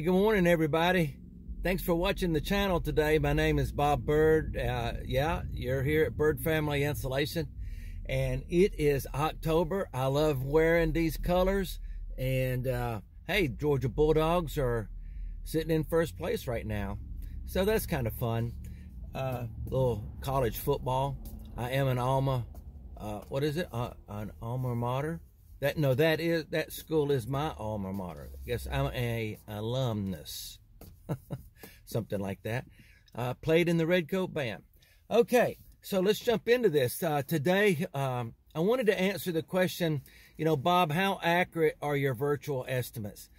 Hey, good morning, everybody. Thanks for watching the channel today. My name is Bob Bird. Yeah, you're here at Bird Family Insulation, and it is October. I love wearing these colors, and hey, Georgia Bulldogs are sitting in first place right now, so that's kind of fun. Little college football. I am an alma. What is it? An alma mater. That school is my alma mater. I guess I'm a alumnus, something like that. Played in the Redcoat Band. Okay, so let's jump into this. Today, I wanted to answer the question, Bob, how accurate are your virtual estimates?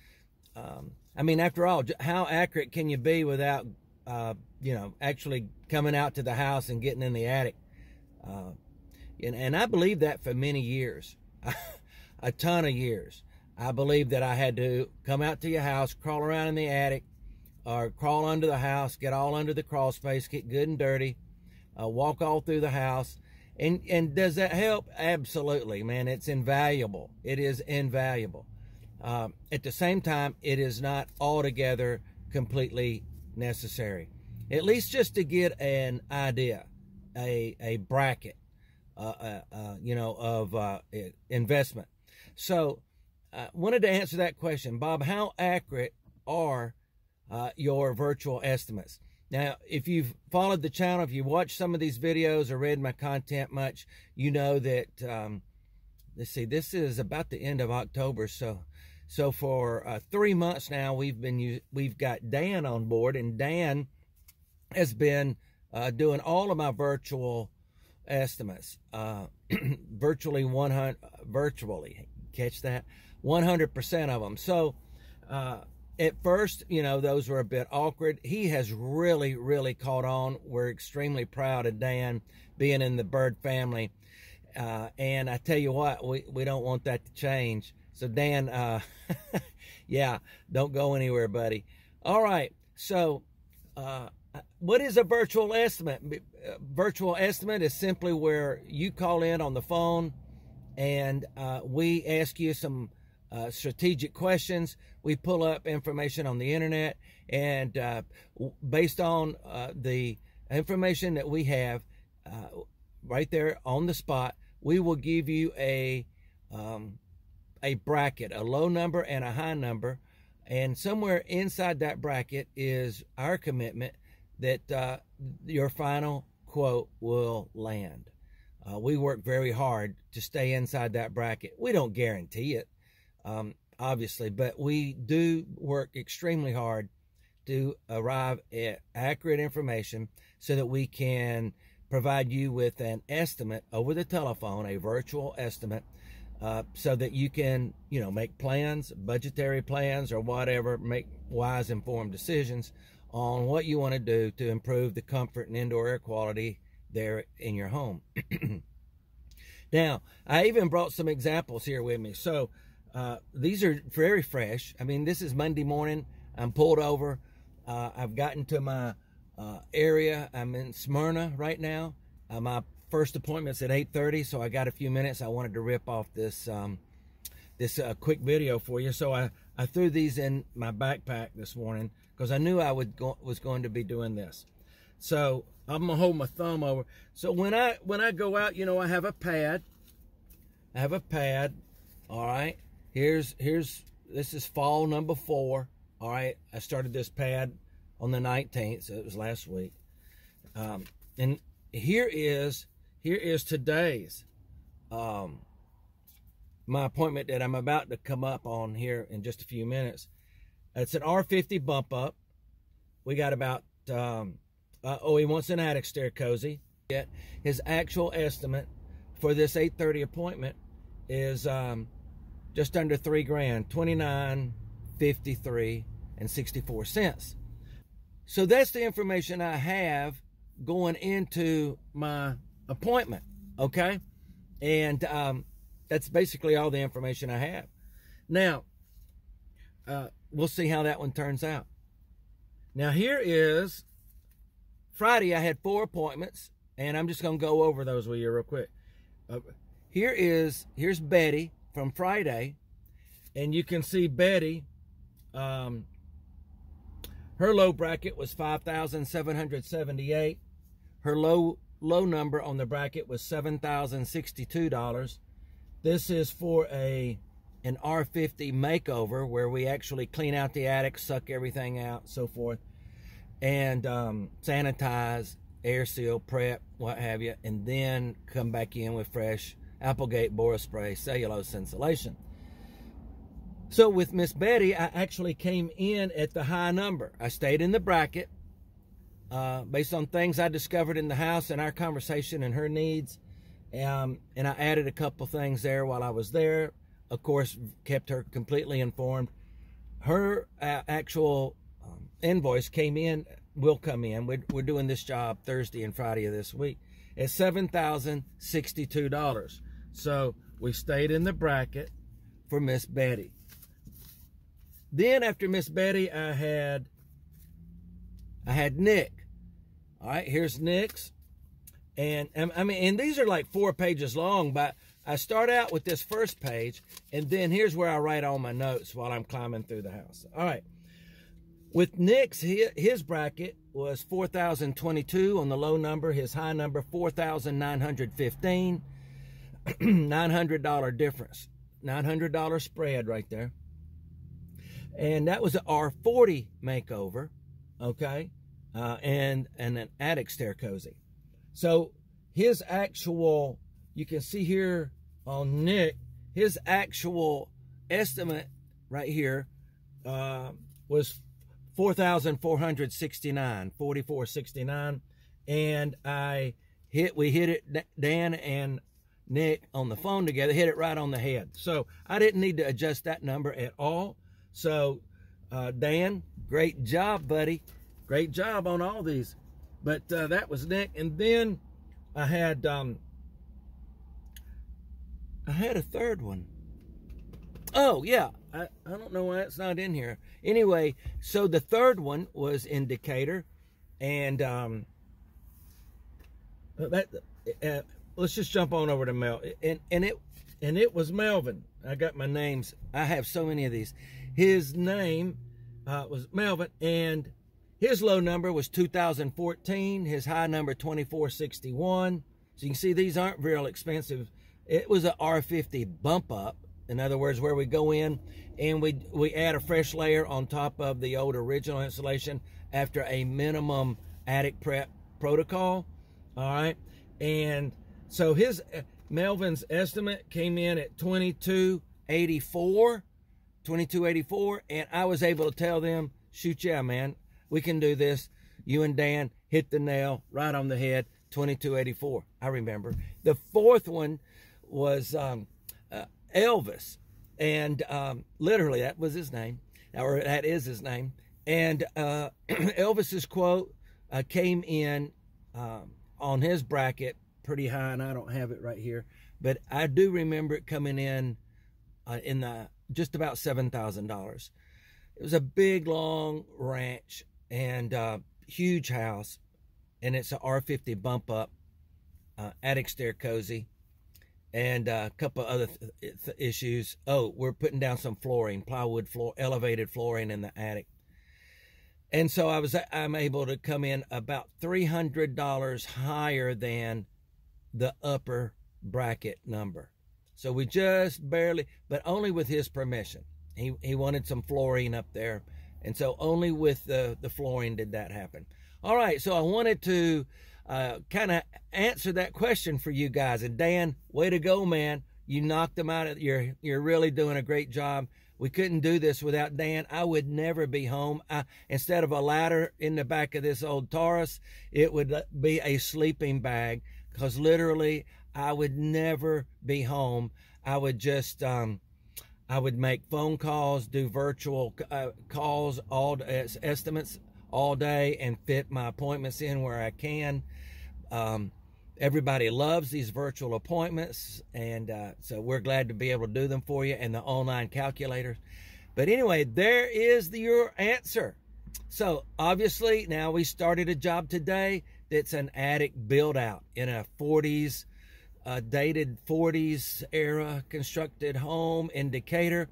I mean, after all, how accurate can you be without, actually coming out to the house and getting in the attic? And I believed that for many years. A ton of years. I believed that I had to come out to your house, crawl around in the attic, or crawl under the house, get all under the crawl space, get good and dirty, walk all through the house. And does that help? Absolutely, man. It's invaluable. It is invaluable. At the same time, it is not altogether completely necessary. At least just to get an idea, a bracket, of investment. So I wanted to answer that question. Bob, how accurate are your virtual estimates? Now, if you've followed the channel, if you watched some of these videos or read my content much, you know that, let's see, this is about the end of October. So for 3 months now, we've got Dan on board, and Dan has been doing all of my virtual estimates, virtually, catch that, 100% of them. So at first, those were a bit awkward. He has really caught on. We're extremely proud of Dan being in the Bird family, and I tell you what, we don't want that to change. So Dan, yeah, don't go anywhere, buddy. All right, so what is a virtual estimate? Virtual estimate is simply where you call in on the phone and we ask you some strategic questions. We pull up information on the internet, and based on the information that we have right there on the spot, we will give you a bracket, a low number and a high number, and somewhere inside that bracket is our commitment that your final quote will land. We work very hard to stay inside that bracket. We don't guarantee it, obviously, but we do work extremely hard to arrive at accurate information so that we can provide you with an estimate over the telephone, a virtual estimate, so that you can, make plans, budgetary plans or whatever, make wise, informed decisions on what you want to do to improve the comfort and indoor air quality there in your home. Now, I even brought some examples here with me. So these are very fresh. I mean, this is Monday morning. I'm pulled over. I've gotten to my area. I'm in Smyrna right now. My first appointment's at 8:30, so I got a few minutes. I wanted to rip off this quick video for you. So I threw these in my backpack this morning because I knew I was going to be doing this. So I'm gonna hold my thumb over. So when I go out, I have a pad. All right. This is fall number 4. All right. I started this pad on the 19th, so it was last week. And here is today's my appointment that I'm about to come up on here in just a few minutes. It's an R50 bump up. We got about he wants an attic stair cozy. His actual estimate for this 8:30 appointment is just under $3,000, $29.53 and 64 cents. So that's the information I have going into my appointment. Okay, and that's basically all the information I have. Now, we'll see how that one turns out. Now, here is Friday. I had 4 appointments, and I'm just going to go over those with you real quick. Here's Betty from Friday, and you can see Betty Her low bracket was $5,778. Her low number on the bracket was $7,062. This is for an R50 makeover, where we actually clean out the attic, suck everything out, so forth, and sanitize, air seal, prep, what have you, and then come back in with fresh Applegate Boris Spray cellulose insulation. So with Miss Betty, I actually came in at the high number. I stayed in the bracket based on things I discovered in the house and our conversation and her needs. And I added a couple things there while I was there. Of course, kept her completely informed. Her actual invoice will come in. We're doing this job Thursday and Friday of this week. It's $7,062. So we stayed in the bracket for Miss Betty. Then after Miss Betty, I had Nick. All right, here's Nick's. And these are like 4 pages long, but I start out with this first page, and then here's where I write all my notes while I'm climbing through the house. All right. With Nick's, his bracket was $4,022 on the low number. His high number, $4,915. $900 difference. $900 spread right there. And that was an R40 makeover, okay? And an attic stair cozy. So his actual, you can see here on Nick, his actual estimate right here was $4,469, $4,469, and we hit it, Dan and Nick on the phone together, hit it right on the head. So I didn't need to adjust that number at all. So Dan, great job, buddy. Great job on all these. But that was Nick. And then I had a third one. Oh, yeah. I don't know why it's not in here. Anyway, so the third one was in Decatur. And let's just jump on over to Mel. And it was Melvin. I got my names. I have so many of these. His name was Melvin, and his low number was 2014. His high number, 2461. So you can see these aren't real expensive. It was an R50 bump up. In other words, where we go in and we add a fresh layer on top of the old original insulation after a minimum attic prep protocol. All right. And so Melvin's estimate came in at $2284. And I was able to tell them, shoot, yeah, man, we can do this. You and Dan hit the nail right on the head, $2284. I remember. The fourth one was Elvis, and literally that was his name, or that is his name. And Elvis's quote came in on his bracket pretty high, and I don't have it right here, but I do remember it coming in the just about $7,000. It was a big, long ranch and huge house, and it's an R50 bump up, attic stair cozy, and a couple other issues. Oh, we're putting down some flooring, plywood floor, elevated flooring in the attic. And so I'm able to come in about $300 higher than the upper bracket number. So we just barely, but only with his permission. He wanted some flooring up there, and so only with the flooring did that happen. All right, so I wanted to kind of answer that question for you guys. And Dan, way to go, man. You knocked them out. You're really doing a great job. We couldn't do this without Dan. I would never be home. Instead of a ladder in the back of this old Taurus, it would be a sleeping bag, because literally I would never be home. I would just, I would make phone calls, do virtual calls, estimates all day, and fit my appointments in where I can. Everybody loves these virtual appointments, and so we're glad to be able to do them for you, and the online calculators. But anyway, there is your answer. So obviously now we started a job today that's an attic build out in a 40s, dated 40s era constructed home in Decatur.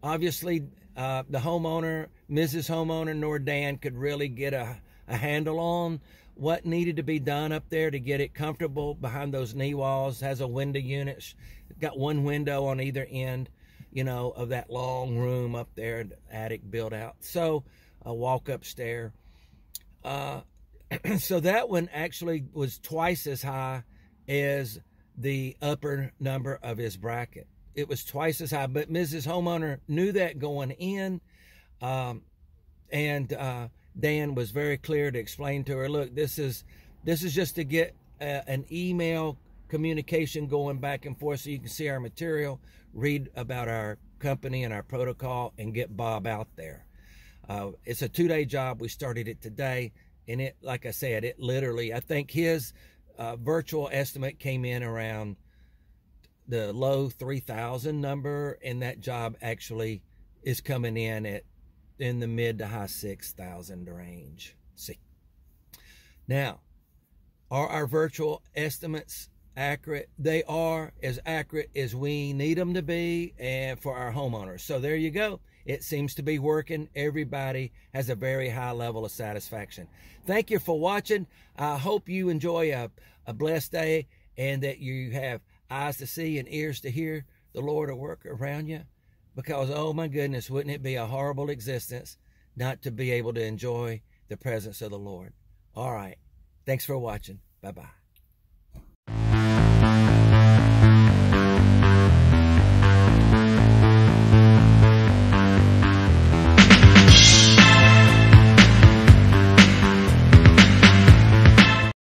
Obviously the homeowner Mrs. Homeowner nor Dan could really get a handle on what needed to be done up there to get it comfortable behind those knee walls. Has a window unit, got one window on either end, you know, of that long room up there, the attic built out. So a walk-up stair. So that one actually was twice as high as the upper number of his bracket. It was twice as high, but Mrs. Homeowner knew that going in, and Dan was very clear to explain to her, look, this is just to get an email communication going back and forth so you can see our material, read about our company and our protocol, and get Bob out there. It's a 2-day job. We started it today, and it, like I said, it literally, I think his virtual estimate came in around the low 3,000 number, and that job actually is coming in the mid to high 6,000 range. See, now, are our virtual estimates accurate? They are as accurate as we need them to be, and for our homeowners. So there you go. It seems to be working. Everybody has a very high level of satisfaction. Thank you for watching. I hope you enjoy a blessed day, and that you have eyes to see and ears to hear the Lord at work around you. Because, oh my goodness, wouldn't it be a horrible existence not to be able to enjoy the presence of the Lord? All right. Thanks for watching. Bye-bye.